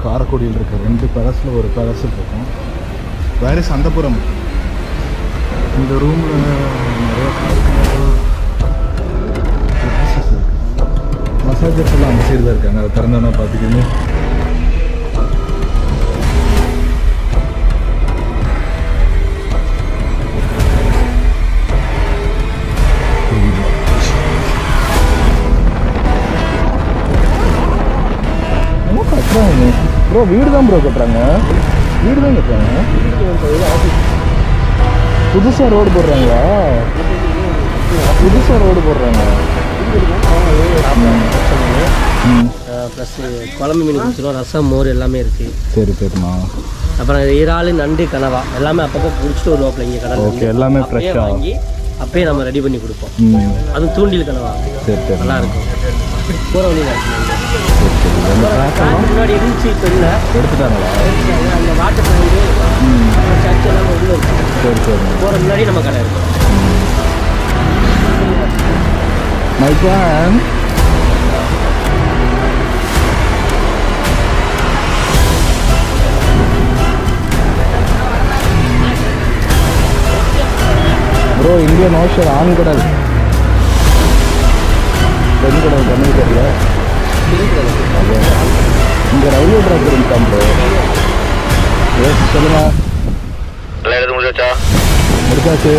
காரைக்குடியில் இருக்க 2 பேலஸில் ஒரு பேலஸ் இருக்கும். வேறு சந்தபுரம். இந்த ரூமில் நிறைய மசாஜர்ஸ் எல்லாம் அந்த சைடு தான் இருக்காங்க. அதை திறந்தோன்னா பார்த்துக்கின்னு ப்ரோ வீடு தான் ப்ரோ கட்டுறாங்க. வீடு தான் கட்டுறாங்க. புதுசாக ரோடு போடுறாங்களா? புதுசாக ரோடு போடுறாங்க. ப்ளஸ் குழம்பு மீன் கொடுத்துருவோம், ரசம், மோர் எல்லாமே இருக்குது. சரி சரிண்ணா. அப்புறம் இறால், நண்டு, கனவா எல்லாமே அப்பப்போ பிடிச்சிட்டு வருவாப்பில் இங்கே கடல். ஓகே, எல்லாமே ஃப்ரெஷ்ஷாக வாங்கி அப்பயே நம்ம ரெடி பண்ணி கொடுப்போம். அதுவும் தூண்டில் கனவா. சரி சரி, நல்லா இருக்கும். போகிற வழியில் முன்னாடி இருந்துச்சு, இப்போ இல்லை, எடுத்துட்டாங்களா? அந்த வாட்டர் டேங்கு, சர்ச் எல்லாம் உள்ள இருக்கு. சரி சரி, போகிற முன்னாடி நம்ம கடை இருக்கும். My plan. Bro Indian ocean ஆண் கடல், பெண் கடல் தமிழ் தெரியல. இங்கே ரயில்வே ட்ராக் இருக்கான் ப்ரோ. எஸ் சொல்லுங்க. முடிச்சாச்சு.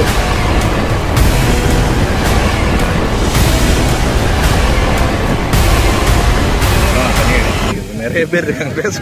நிறைய பேர் இருக்காங்க பேச.